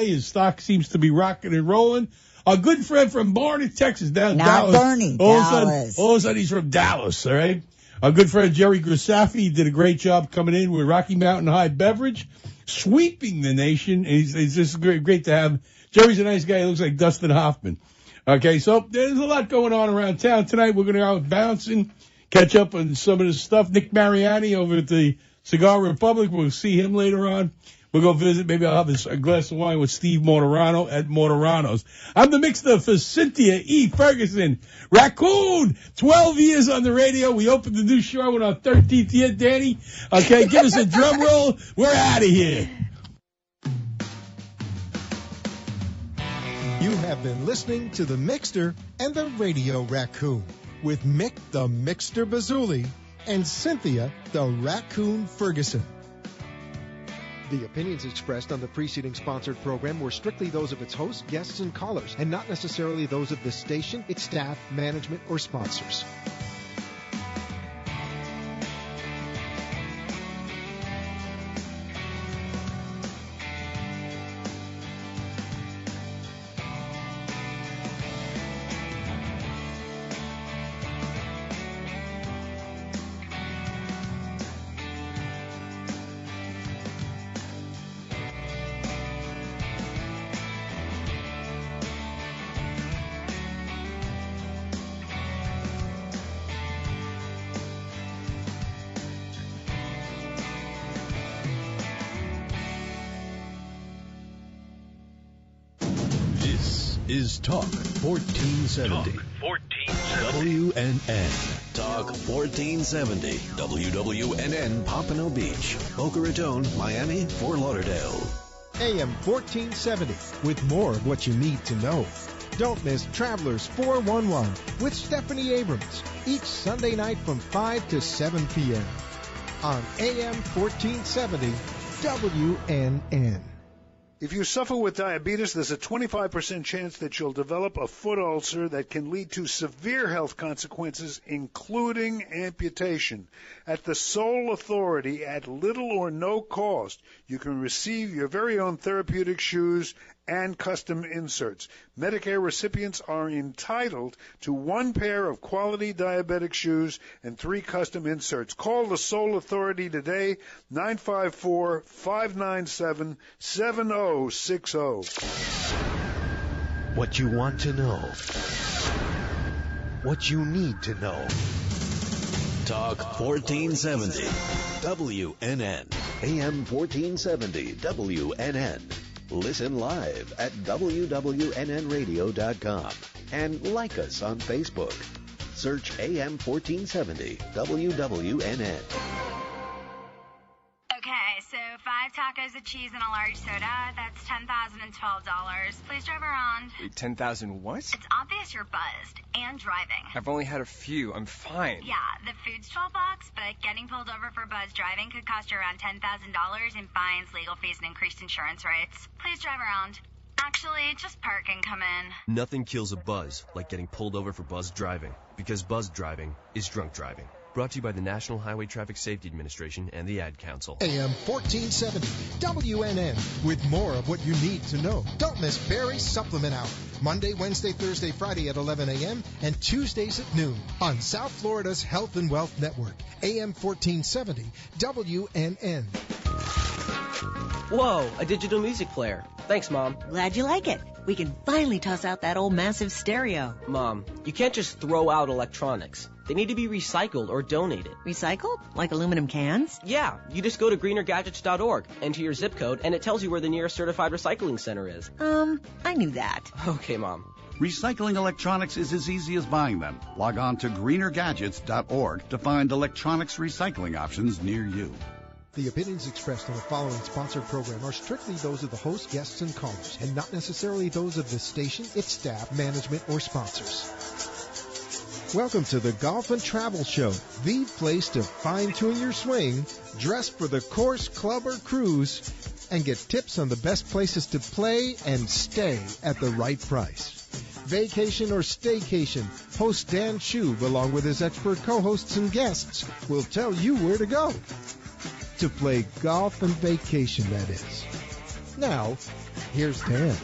His stock seems to be rocking and rolling. A good friend from Barney, Texas, down Not Dallas. Bernie, Dallas. All of a sudden, he's from Dallas, all right? A good friend, Jerry Grisafi, did a great job coming in with Rocky Mountain High Beverage, sweeping the nation. It's just great to have. Jerry's a nice guy. He looks like Dustin Hoffman. Okay, so there's a lot going on around town. Tonight, we're going to go out bouncing, catch up on some of the stuff. Nick Mariani over at the Cigar Republic. We'll see him later on. We'll go visit. Maybe I'll have a glass of wine with Steve Mortorano at Mortorano's. I'm the mixer for Cynthia E. Ferguson. Raccoon, 12 years on the radio. We opened the new show on our 13th year, Danny. Okay, give us a drum roll. We're out of here. You have been listening to The Mixter and the Radio Raccoon with Mick the Mixter Bazuli and Cynthia the Raccoon Ferguson. The opinions expressed on the preceding sponsored program were strictly those of its hosts, guests, and callers, and not necessarily those of the station, its staff, management, or sponsors. Is Talk 1470. Talk 1470. WNN. Talk 1470. WWNN Pompano Beach, Boca Raton, Miami, Fort Lauderdale. AM 1470 with more of what you need to know. Don't miss Travelers 411 with Stephanie Abrams each Sunday night from 5 to 7 p.m. on AM 1470 WNN. If you suffer with diabetes, there's a 25% chance that you'll develop a foot ulcer that can lead to severe health consequences, including amputation. At the Sole Authority, at little or no cost, you can receive your very own therapeutic shoes and custom inserts. Medicare recipients are entitled to 1 pair of quality diabetic shoes and 3 custom inserts. Call the Sole Authority today, 954-597-7060. What you want to know. What you need to know. Talk 1470. WNN. AM 1470. WNN. Listen live at wwnnradio.com and like us on Facebook. Search AM 1470 WWNN. Okay, so 5 tacos of cheese and a large soda, that's $10,012. Please drive around. Wait, 10,000 what? It's obvious you're buzzed and driving. I've only had a few. I'm fine. Yeah, the food's $12, but getting pulled over for buzz driving could cost you around $10,000 in fines, legal fees, and increased insurance rates. Please drive around. Actually, just park and come in. Nothing kills a buzz like getting pulled over for buzz driving, because buzz driving is drunk driving. Brought to you by the National Highway Traffic Safety Administration and the Ad Council. AM 1470 WNN with more of what you need to know. Don't miss Barry's Supplement Hour. Monday, Wednesday, Thursday, Friday at 11 a.m. and Tuesdays at noon on South Florida's Health and Wealth Network. AM 1470 WNN. Whoa, a digital music player. Thanks, Mom. Glad you like it. We can finally toss out that old massive stereo. Mom, you can't just throw out electronics. They need to be recycled or donated. Recycled? Like aluminum cans? Yeah, you just go to greenergadgets.org, enter your zip code, and it tells you where the nearest certified recycling center is. I knew that. Okay, Mom. Recycling electronics is as easy as buying them. Log on to greenergadgets.org to find electronics recycling options near you. The opinions expressed on the following sponsored program are strictly those of the host, guests, and callers, and not necessarily those of the station, its staff, management, or sponsors. Welcome to the Golf and Travel Show, the place to fine-tune your swing, dress for the course, club, or cruise, and get tips on the best places to play and stay at the right price. Vacation or staycation, host Dan Shub, along with his expert co-hosts and guests, will tell you where to go. To play golf and vacation, that is. Now, Here's Dan.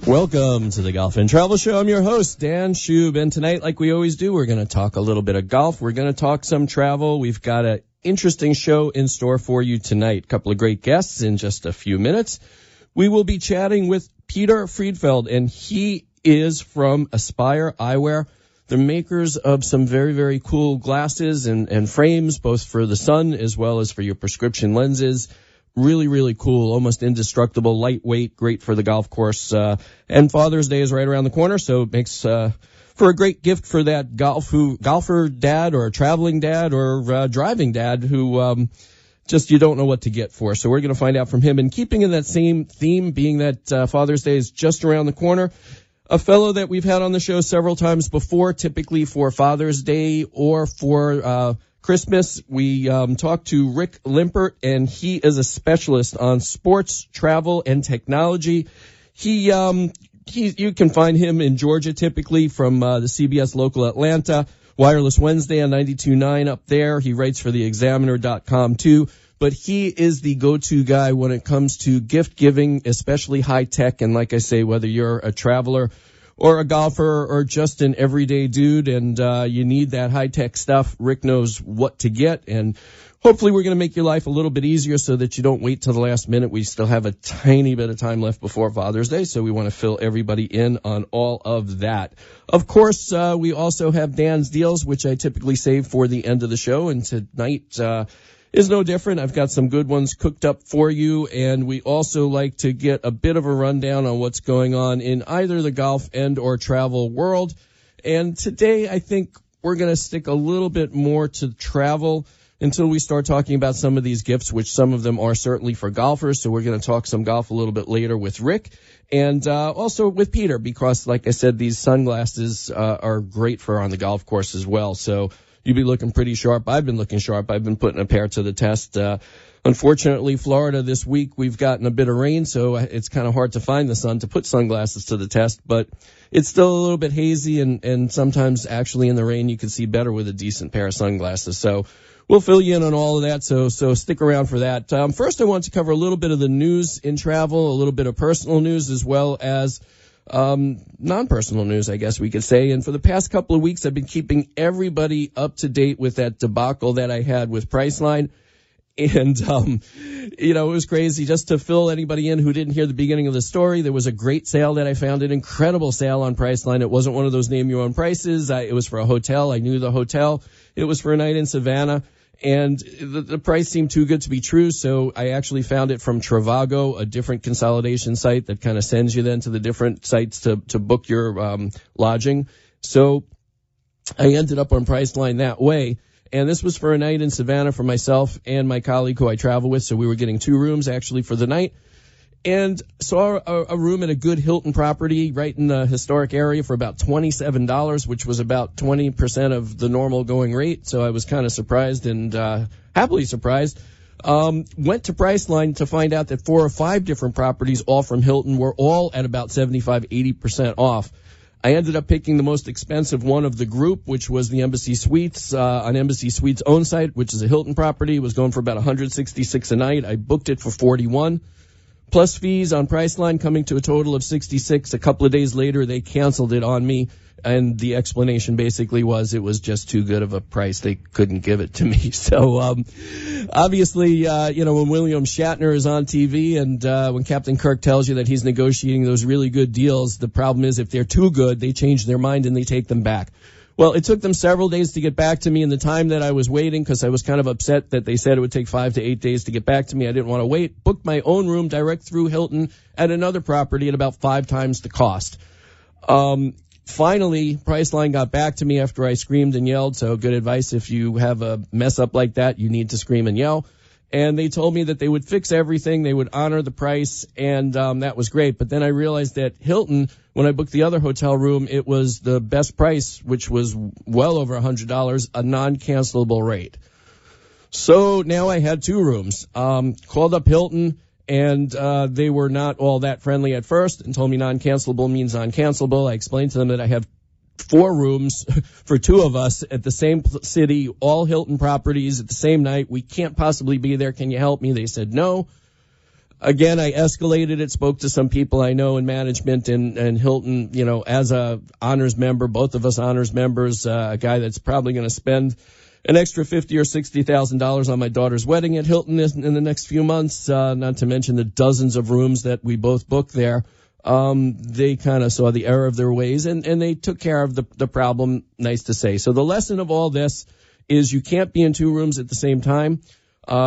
Welcome to the Golf and Travel Show. I'm your host, Dan Schub, and tonight, like we always do, we're going to talk a little bit of golf. We're going to talk some travel. We've got an interesting show in store for you tonight. A couple of great guests in just a few minutes. We will be chatting with Peter Friedfeld, and he is from Aspire Eyewear. They're makers of some very, very cool glasses and frames, both for the sun as well as for your prescription lenses. Really, really cool, almost indestructible, lightweight, great for the golf course. And Father's Day is right around the corner, so it makes for a great gift for that golfer dad or a traveling dad or driving dad who just you don't know what to get for. So we're going to find out from him. And keeping in that same theme, being that Father's Day is just around the corner, a fellow that we've had on the show several times before, typically for Father's Day or for Christmas, we talked to Rick Limpert, and he is a specialist on sports, travel, and technology. You can find him in Georgia, typically from the CBS local Atlanta, Wireless Wednesday on 92.9 up there. He writes for theexaminer.com too, but he is the go-to guy when it comes to gift giving, especially high tech. And like I say, whether you're a traveler or a golfer or just an everyday dude and you need that high-tech stuff, Rick knows what to get. And hopefully we're going to make your life a little bit easier so that you don't wait till the last minute. We still have a tiny bit of time left before Father's Day, so we want to fill everybody in on all of that. Of course, we also have Dan's Deals, which I typically save for the end of the show, and tonight is no different. I've got some good ones cooked up for you, and we also like to get a bit of a rundown on what's going on in either the golf and or travel world. And today I think we're going to stick a little bit more to travel until we start talking about some of these gifts, which some of them are certainly for golfers. So we're going to talk some golf a little bit later with Rick and also with Peter, because like I said, these sunglasses are great for on the golf course as well. So you'll be looking pretty sharp. I've been looking sharp. I've been putting a pair to the test. Unfortunately, Florida this week, we've gotten a bit of rain, so it's kind of hard to find the sun to put sunglasses to the test, but it's still a little bit hazy, and sometimes actually in the rain you can see better with a decent pair of sunglasses. So we'll fill you in on all of that, so stick around for that. First, I want to cover a little bit of the news in travel, a little bit of personal news, as well as non-personal news, I guess we could say. And for the past couple of weeks, I've been keeping everybody up to date with that debacle that I had with Priceline. And, it was crazy. Just to fill anybody in who didn't hear the beginning of the story, there was a great sale that I found, an incredible sale on Priceline. It wasn't one of those name your own prices. It was for a hotel. I knew the hotel. It was for a night in Savannah. And the price seemed too good to be true, so I actually found it from Trivago, a different consolidation site that kind of sends you then to the different sites to book your lodging. So I ended up on Priceline that way. And this was for a night in Savannah for myself and my colleague who I travel with, so we were getting 2 rooms actually for the night. And saw a room at a good Hilton property right in the historic area for about $27, which was about 20% of the normal going rate. So I was kind of surprised and happily surprised. Went to Priceline to find out that 4 or 5 different properties, all from Hilton, were all at about 75-80% off. I ended up picking the most expensive one of the group, which was the Embassy Suites on Embassy Suites' own site, which is a Hilton property. It was going for about $166 a night. I booked it for $41. Plus fees on Priceline, coming to a total of $66. A couple of days later, they canceled it on me, and the explanation basically was it was just too good of a price. They couldn't give it to me. So, obviously, when William Shatner is on TV and when Captain Kirk tells you that he's negotiating those really good deals, the problem is if they're too good, they change their mind and they take them back. Well, it took them several days to get back to me, and the time that I was waiting, because I was kind of upset that they said it would take 5 to 8 days to get back to me. I didn't want to wait. Booked my own room direct through Hilton at another property at about 5 times the cost. Finally, Priceline got back to me after I screamed and yelled. So good advice. If you have a mess up like that, you need to scream and yell. And they told me that they would fix everything. They would honor the price. And that was great. But then I realized that Hilton, when I booked the other hotel room, it was the best price, which was well over $100, a non-cancelable rate. So now I had 2 rooms. Called up Hilton, And they were not all that friendly at first and told me non-cancelable means non-cancelable. I explained to them that I have 4 rooms for 2 of us at the same city, all Hilton properties at the same night. We can't possibly be there. Can you help me? They said no. Again, I escalated it, spoke to some people I know in management and Hilton, you know, as a honors member, both of us honors members, a guy that's probably going to spend an extra $50,000 or $60,000 on my daughter's wedding at Hilton in the next few months, not to mention the dozens of rooms that we both booked there. They kind of saw the error of their ways and they took care of the problem, nice to say. So the lesson of all this is you can't be in 2 rooms at the same time.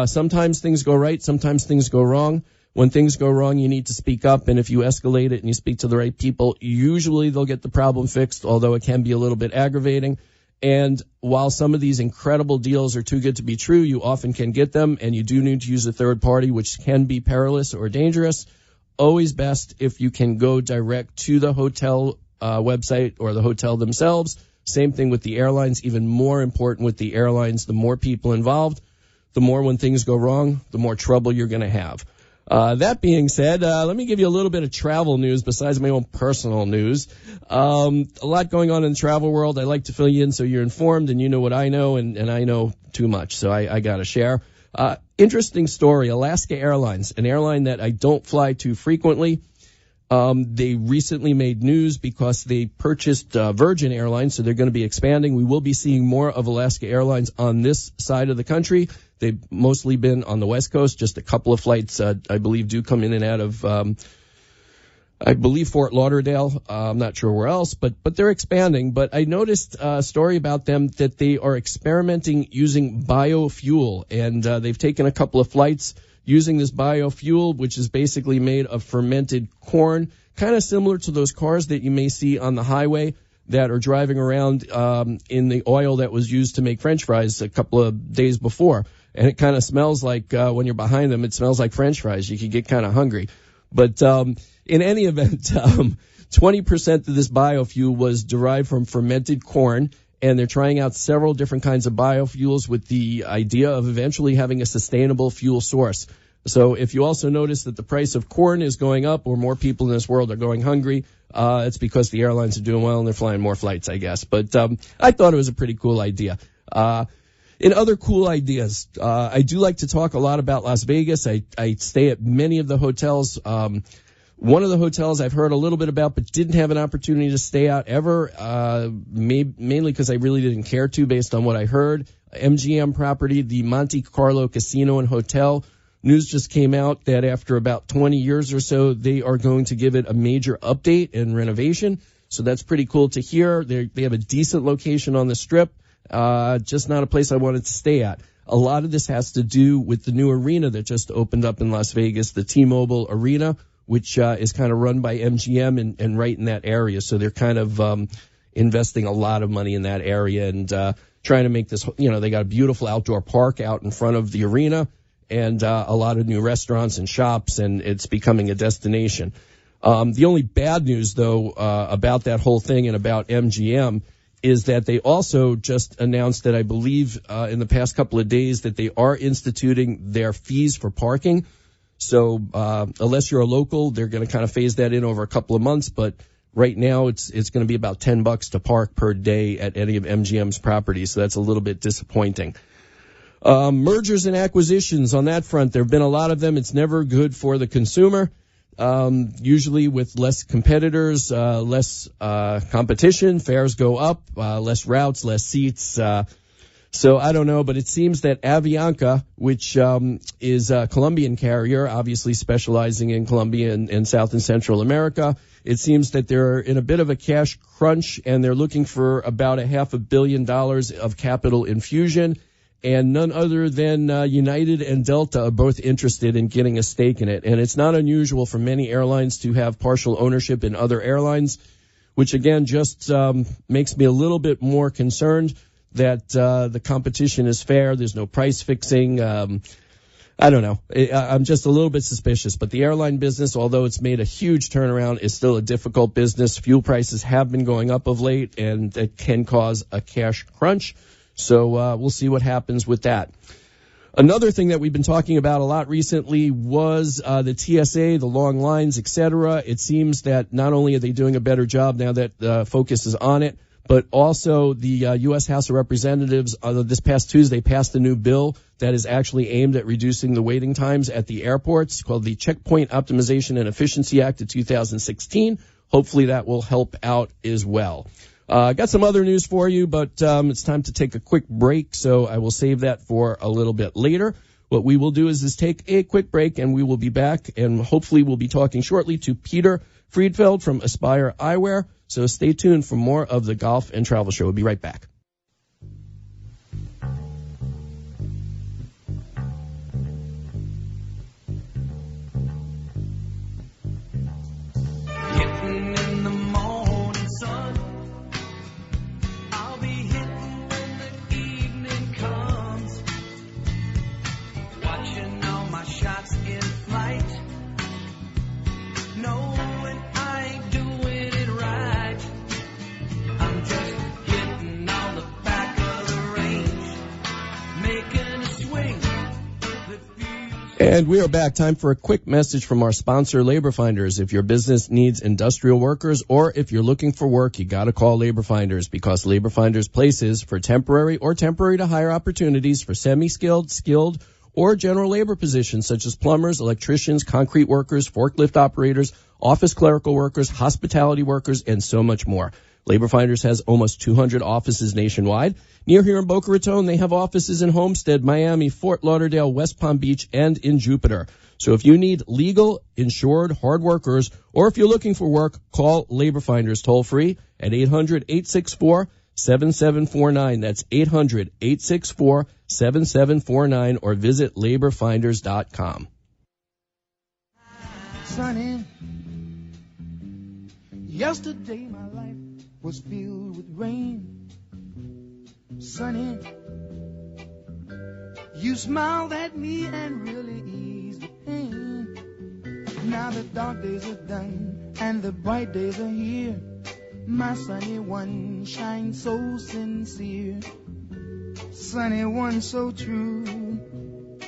Sometimes things go right, sometimes things go wrong. When things go wrong, you need to speak up, and if you escalate it and you speak to the right people, usually they'll get the problem fixed, although it can be a little bit aggravating. And while some of these incredible deals are too good to be true, you often can get them, and you do need to use a third party, which can be perilous or dangerous. Always best if you can go direct to the hotel website or the hotel themselves. Same thing with the airlines. Even more important with the airlines, the more people involved, the more when things go wrong, the more trouble you're going to have. That being said, let me give you a little bit of travel news besides my own personal news. A lot going on in the travel world. I like to fill you in so you're informed and you know what I know, and I know too much, so I got to share. Interesting story. Alaska Airlines, an airline that I don't fly too frequently. They recently made news because they purchased Virgin Airlines, so they're going to be expanding. We will be seeing more of Alaska Airlines on this side of the country. They've mostly been on the West Coast. Just a couple of flights, I believe, do come in and out of, I believe, Fort Lauderdale. I'm not sure where else, but they're expanding. But I noticed a story about them that they are experimenting using biofuel, and they've taken a couple of flights using this biofuel, which is basically made of fermented corn, kind of similar to those cars that you may see on the highway that are driving around in the oil that was used to make French fries a couple of days before. And it kind of smells like, when you're behind them, it smells like French fries. You can get kind of hungry. But in any event, 20% of this biofuel was derived from fermented corn, and they're trying out several different kinds of biofuels with the idea of eventually having a sustainable fuel source. So if you also notice that the price of corn is going up or more people in this world are going hungry, it's because the airlines are doing well and they're flying more flights, I guess. But I thought it was a pretty cool idea. In other cool ideas, I do like to talk a lot about Las Vegas. I stay at many of the hotels. One of the hotels I've heard a little bit about but didn't have an opportunity to stay out ever, mainly because I really didn't care to based on what I heard. MGM property, the Monte Carlo Casino and Hotel. News just came out that after about 20 years or so, they are going to give it a major update and renovation. So that's pretty cool to hear. They have a decent location on the Strip, just not a place I wanted to stay at. A lot of this has to do with the new arena that just opened up in Las Vegas, the T-Mobile Arena, which is kind of run by MGM and right in that area. So they're kind of investing a lot of money in that area and trying to make this, they got a beautiful outdoor park out in front of the arena and a lot of new restaurants and shops, and it's becoming a destination. The only bad news, though, about that whole thing and about MGM is that they also just announced that I believe in the past couple of days that they are instituting their fees for parking. So unless you're a local, they're going to kind of phase that in over a couple of months. But right now it's going to be about $10 to park per day at any of MGM's properties. So that's a little bit disappointing. Mergers and acquisitions on that front, there have been a lot of them. It's never good for the consumer. Usually with less competitors, less competition, fares go up, less routes, less seats. So I don't know, but it seems that Avianca, which is a Colombian carrier, obviously specializing in Colombia and South and Central America, it seems that they're in a bit of a cash crunch, and they're looking for about $500 million of capital infusion. And none other than United and Delta are both interested in getting a stake in it. And it's not unusual for many airlines to have partial ownership in other airlines, which, again, just makes me a little bit more concerned that the competition is fair. There's no price fixing. I don't know. I'm just a little bit suspicious. But the airline business, although it's made a huge turnaround, is still a difficult business. Fuel prices have been going up of late, and it can cause a cash crunch. So we'll see what happens with that. Another thing that we've been talking about a lot recently was the TSA, the long lines, etc. It seems that not only are they doing a better job now that focus is on it, but also the U.S. House of Representatives this past Tuesday passed a new bill that is actually aimed at reducing the waiting times at the airports, called the Checkpoint Optimization and Efficiency Act of 2016. Hopefully that will help out as well. Got some other news for you, but it's time to take a quick break, so I will save that for a little bit later. What we will do is take a quick break, and we will be back, and hopefully we'll be talking shortly to Peter Friedfeld from Aspire Eyewear. So stay tuned for more of the Golf and Travel Show. We'll be right back. And we are back. Time for a quick message from our sponsor, Labor Finders. If your business needs industrial workers or if you're looking for work, you got to call Labor Finders, because Labor Finders places for temporary or temporary to hire opportunities for semi-skilled, skilled, or general labor positions such as plumbers, electricians, concrete workers, forklift operators, office clerical workers, hospitality workers, and so much more. Labor Finders has almost 200 offices nationwide. Near here in Boca Raton, they have offices in Homestead, Miami, Fort Lauderdale, West Palm Beach, and in Jupiter. So if you need legal, insured, hard workers, or if you're looking for work, call Labor Finders toll free at 800-864-7749. That's 800-864-7749, or visit laborfinders.com. Sunny, yesterday my life was filled with rain. Sunny, you smiled at me and really eased the pain. Now the dark days are done and the bright days are here. My sunny one shines so sincere. Sunny one so true,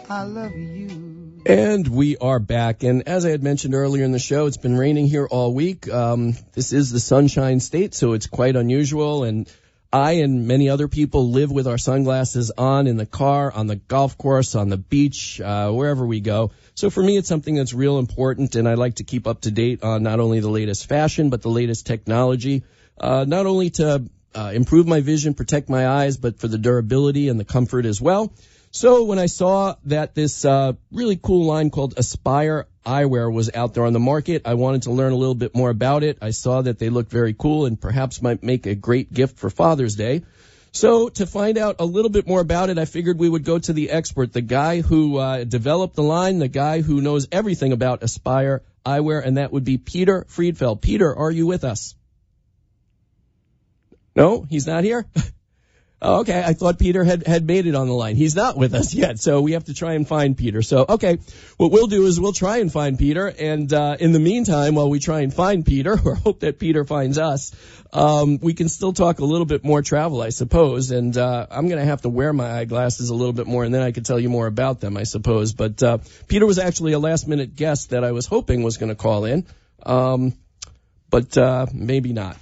I love you. And we are back. And as I had mentioned earlier in the show, it's been raining here all week. This is the Sunshine State, so it's quite unusual. And I and many other people live with our sunglasses on in the car, on the golf course, on the beach, wherever we go. So for me, it's something that's real important, and I like to keep up to date on not only the latest fashion, but the latest technology, not only to improve my vision, protect my eyes, but for the durability and the comfort as well. So when I saw that this really cool line called Aspire Eyewear was out there on the market, I wanted to learn a little bit more about it. I saw that they looked very cool and perhaps might make a great gift for Father's Day. So to find out a little bit more about it, I figured we would go to the expert, the guy who developed the line, the guy who knows everything about Aspire Eyewear, and that would be Peter Friedfeld. Peter, are you with us? No, he's not here? Oh, okay, I thought Peter had made it on the line. He's not with us yet, so we have to try and find Peter. So, okay, what we'll do is we'll try and find Peter, and in the meantime, while we try and find Peter, or hope that Peter finds us, we can still talk a little bit more travel, I suppose, and I'm going to have to wear my eyeglasses a little bit more, and then I can tell you more about them, I suppose. But Peter was actually a last-minute guest that I was hoping was going to call in, but maybe not.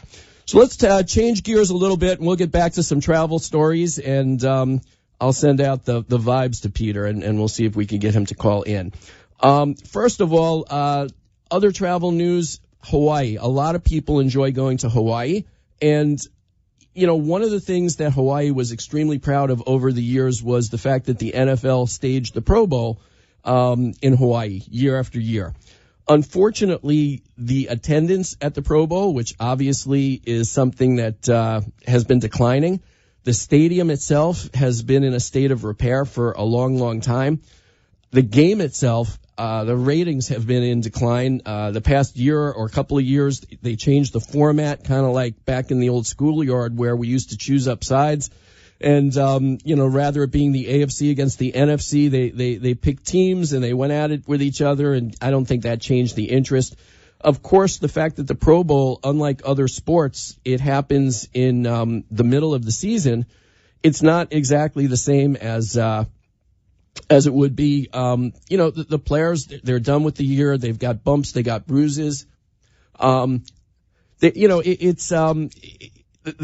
So let's change gears a little bit, and we'll get back to some travel stories, and I'll send out the vibes to Peter, and we'll see if we can get him to call in. First of all, other travel news, Hawaii. A lot of people enjoy going to Hawaii, and, you know, one of the things that Hawaii was extremely proud of over the years was the fact that the NFL staged the Pro Bowl in Hawaii year after year. Unfortunately, the attendance at the Pro Bowl, which obviously is something that has been declining, the stadium itself has been in a state of repair for a long, long time. The game itself, the ratings have been in decline. The past year or a couple of years, they changed the format, kind of like back in the old schoolyard where we used to choose up sides. And, you know, rather it being the AFC against the NFC, they picked teams and they went at it with each other, and I don't think that changed the interest. Of course, the fact that the Pro Bowl, unlike other sports, it happens in the middle of the season, it's not exactly the same as as it would be. The players, they're done with the year. They've got bumps. They got bruises. The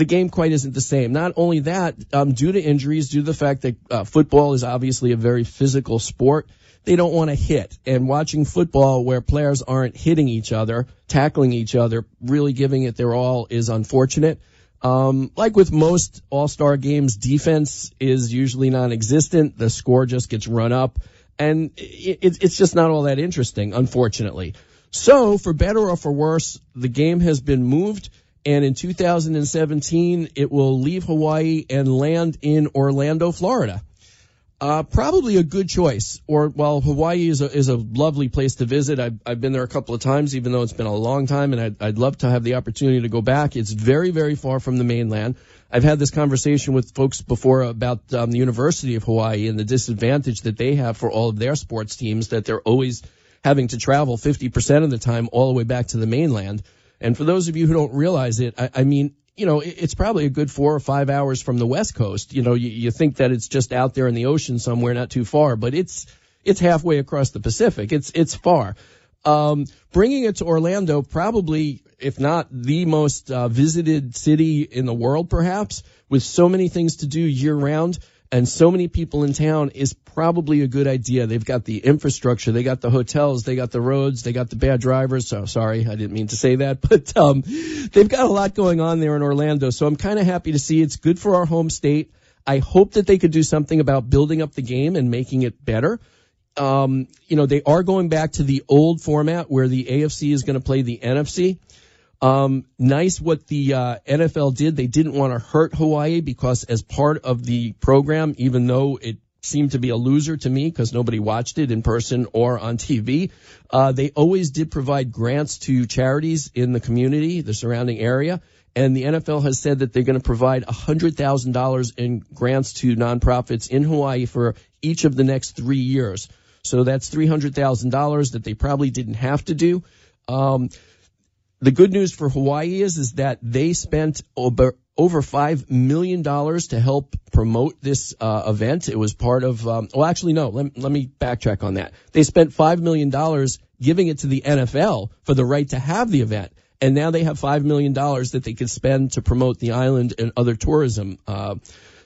game quite isn't the same. Not only that, due to injuries, due to the fact that football is obviously a very physical sport, they don't want to hit. And watching football where players aren't hitting each other, tackling each other, really giving it their all is unfortunate. Like with most all-star games, defense is usually non-existent. The score just gets run up. And it's just not all that interesting, unfortunately. So, for better or for worse, the game has been moved. And in 2017, it will leave Hawaii and land in Orlando, Florida. Probably a good choice. Hawaii is a lovely place to visit. I've been there a couple of times, even though it's been a long time, and I'd love to have the opportunity to go back. It's very, very far from the mainland. I've had this conversation with folks before about the University of Hawaii and the disadvantage that they have for all of their sports teams, that they're always having to travel 50% of the time all the way back to the mainland. And for those of you who don't realize it, I mean, it's probably a good 4 or 5 hours from the West Coast. You think that it's just out there in the ocean somewhere not too far, but it's halfway across the Pacific. It's far. Bringing it to Orlando, probably, if not the most visited city in the world, perhaps, with so many things to do year round and so many people in town, is probably a good idea. They've got the infrastructure, they got the hotels, they got the roads, they got the bad drivers. So sorry, I didn't mean to say that, but they've got a lot going on there in Orlando. So I'm kind of happy to see it's good for our home state. I hope that they could do something about building up the game and making it better. They are going back to the old format where the AFC is going to play the NFC. Nice what the NFL did. They didn't want to hurt Hawaii because as part of the program, even though it seemed to be a loser to me because nobody watched it in person or on TV, they always did provide grants to charities in the community, the surrounding area. And the NFL has said that they're going to provide $100,000 in grants to nonprofits in Hawaii for each of the next 3 years. So that's $300,000 that they probably didn't have to do. The good news for Hawaii is that they spent over $5 million to help promote this event. It was part of, let me backtrack on that. They spent $5 million giving it to the NFL for the right to have the event. And now they have $5 million that they could spend to promote the island and other tourism.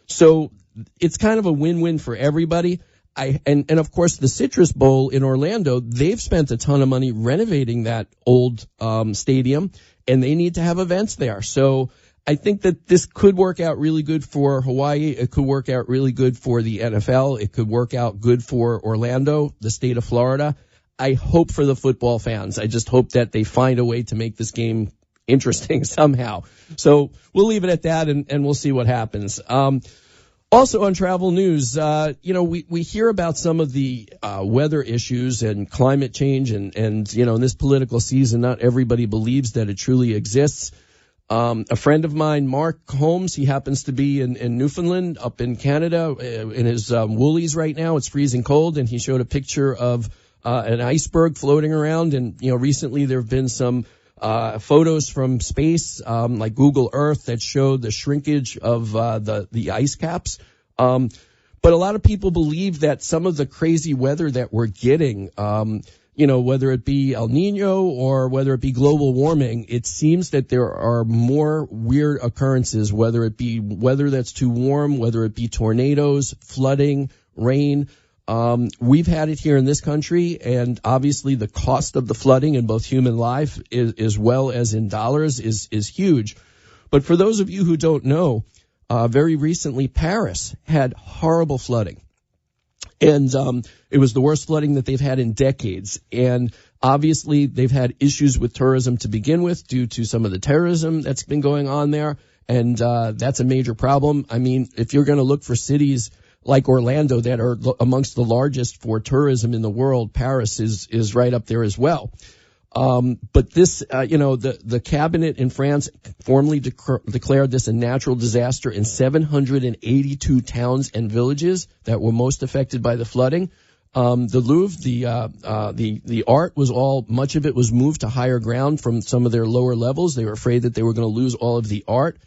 So it's kind of a win-win for everybody. And of course, the Citrus Bowl in Orlando, they've spent a ton of money renovating that old stadium, and they need to have events there. So I think that this could work out really good for Hawaii. It could work out really good for the NFL. It could work out good for Orlando, the state of Florida. I hope for the football fans. I just hope that they find a way to make this game interesting somehow. So we'll leave it at that, and we'll see what happens. Also on travel news, we hear about some of the weather issues and climate change, and in this political season, not everybody believes that it truly exists. A friend of mine, Mark Holmes, he happens to be in Newfoundland, up in Canada, in his woolies right now. It's freezing cold, and he showed a picture of an iceberg floating around. And recently there have been some photos from space, like Google Earth, that showed the shrinkage of the ice caps. But a lot of people believe that some of the crazy weather that we're getting, whether it be El Nino or whether it be global warming, it seems that there are more weird occurrences, whether it be weather that's too warm, whether it be tornadoes, flooding, rain. We've had it here in this country, and obviously the cost of the flooding in both human life as well as in dollars is huge. But for those of you who don't know, very recently Paris had horrible flooding. And it was the worst flooding that they've had in decades. And obviously they've had issues with tourism to begin with due to some of the terrorism that's been going on there. And that's a major problem. I mean, if you're going to look for cities like Orlando that are amongst the largest for tourism in the world, Paris is right up there as well. But this, the cabinet in France formally declared this a natural disaster in 782 towns and villages that were most affected by the flooding. The Louvre, the art was much of it was moved to higher ground from some of their lower levels. They were afraid that they were going to lose all of the art.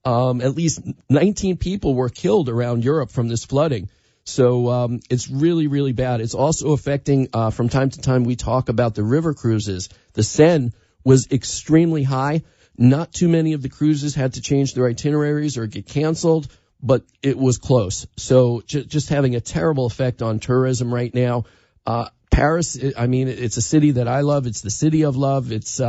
At least 19 people were killed around Europe from this flooding. So it's really, really bad. It's also affecting, from time to time, we talk about the river cruises. The Seine was extremely high. Not too many of the cruises had to change their itineraries or get canceled, but it was close. So just having a terrible effect on tourism right now. Paris, I mean, it's a city that I love. It's the city of love. It's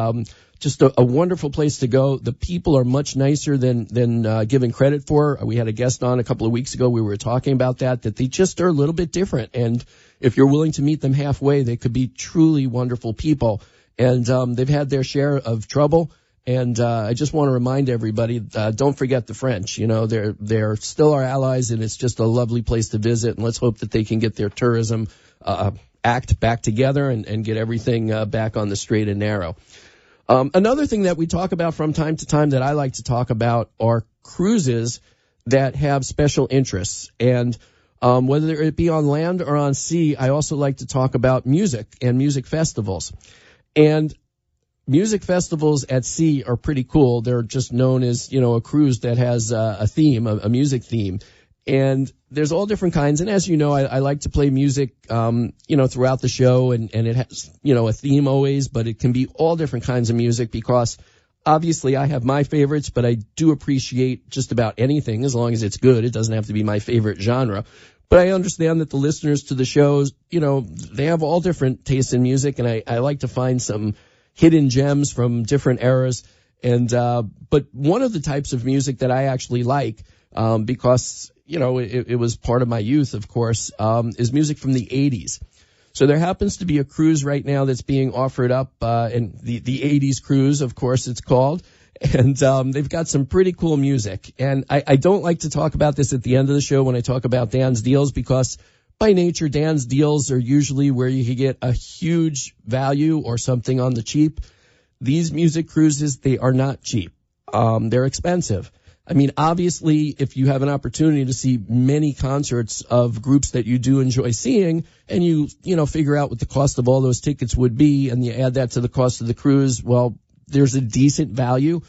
just a wonderful place to go. The people are much nicer than given credit for. We had a guest on a couple of weeks ago. We were talking about that they just are a little bit different. And if you're willing to meet them halfway, they could be truly wonderful people. And they've had their share of trouble. And I just want to remind everybody, don't forget the French. You know, they're still our allies, and it's just a lovely place to visit. And let's hope that they can get their tourism act back together and get everything back on the straight and narrow. Another thing that we talk about from time to time that I like to talk about are cruises that have special interests. And whether it be on land or on sea, I also like to talk about music and music festivals. And music festivals at sea are pretty cool. They're just known as, you know, a cruise that has a theme, a music theme. And there's all different kinds. And as you know, I like to play music, you know, throughout the show. And it has, you know, a theme always, but it can be all different kinds of music because obviously I have my favorites, but I do appreciate just about anything as long as it's good. It doesn't have to be my favorite genre. But I understand that the listeners to the shows, you know, they have all different tastes in music. And I like to find some hidden gems from different eras. And, but one of the types of music that I actually like, because, you know, it was part of my youth, of course, is music from the 80s. So there happens to be a cruise right now that's being offered up, and the 80s cruise, of course, it's called. And, they've got some pretty cool music. And I don't like to talk about this at the end of the show when I talk about Dan's deals because by nature, Dan's deals are usually where you can get a huge value or something on the cheap. These music cruises, they are not cheap. They're expensive. I mean, obviously, if you have an opportunity to see many concerts of groups that you do enjoy seeing and you know, figure out what the cost of all those tickets would be and you add that to the cost of the cruise, well, there's a decent value.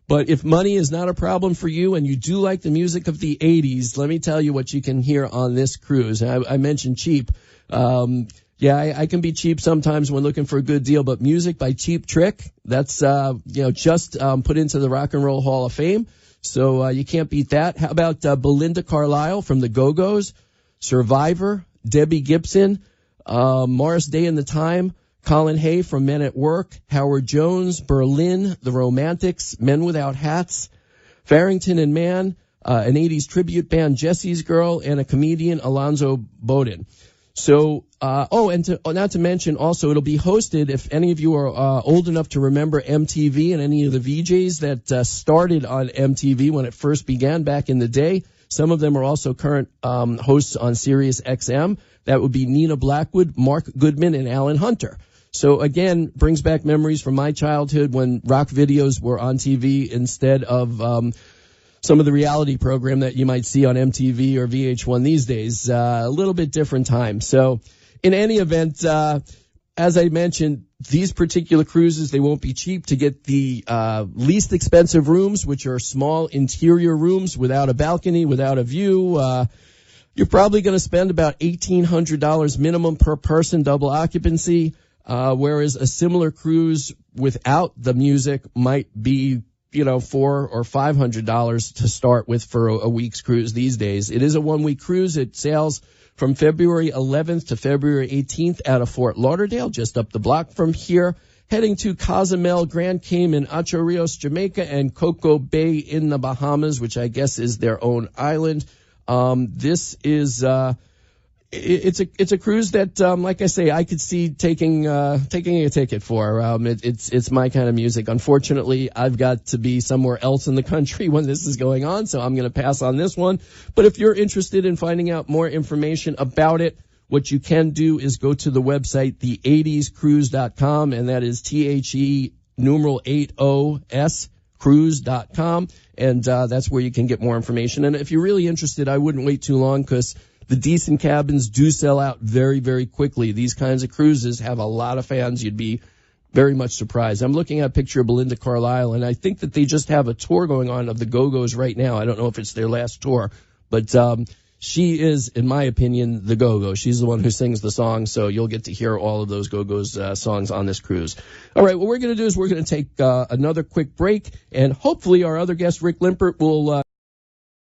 But if money is not a problem for you and you do like the music of the 80s, let me tell you what you can hear on this cruise. I mentioned cheap. Yeah, I can be cheap sometimes when looking for a good deal, but music by Cheap Trick, that's, you know, just put into the Rock and Roll Hall of Fame. So you can't beat that. How about Belinda Carlisle from the Go-Go's, Survivor, Debbie Gibson, Morris Day and the Time, Colin Hay from Men at Work, Howard Jones, Berlin, The Romantics, Men Without Hats, Farrington and Mann, an 80s tribute band, Jesse's Girl, and a comedian, Alonzo Bowden. So, and not to mention also, it'll be hosted, if any of you are old enough to remember MTV and any of the VJs that started on MTV when it first began back in the day. Some of them are also current hosts on Sirius XM. That would be Nina Blackwood, Mark Goodman, and Alan Hunter. So, again, brings back memories from my childhood when rock videos were on TV instead of some of the reality program that you might see on MTV or VH1 these days. A little bit different time. So in any event, as I mentioned, these particular cruises, they won't be cheap. To get the least expensive rooms, which are small interior rooms without a balcony, without a view, you're probably going to spend about $1,800 minimum per person, double occupancy, whereas a similar cruise without the music might be, you know, $400 or $500 to start with for a week's cruise these days. It is a 1-week cruise. It sails from February 11th to February 18th out of Fort Lauderdale, just up the block from here, heading to Cozumel, Grand Cayman, Ocho Rios, Jamaica, and Coco Bay in the Bahamas, which I guess is their own island. This is it's a cruise that, like I say, I could see taking a ticket for. It's my kind of music. Unfortunately, I've got to be somewhere else in the country when this is going on, so I'm going to pass on this one. But if you're interested in finding out more information about it, what you can do is go to the website, the80scruise.com, and that is THE numeral 80S cruise.com, and that's where you can get more information. And if you're really interested, I wouldn't wait too long because the decent cabins do sell out very, very quickly. These kinds of cruises have a lot of fans. You'd be very much surprised. I'm looking at a picture of Belinda Carlisle, and I think that they just have a tour going on of the Go-Go's right now. I don't know if it's their last tour, but she is, in my opinion, the Go-Go. She's the one who sings the song, so you'll get to hear all of those Go-Go's songs on this cruise. All right, what we're going to do is we're going to take another quick break, and hopefully our other guest, Rick Limpert, will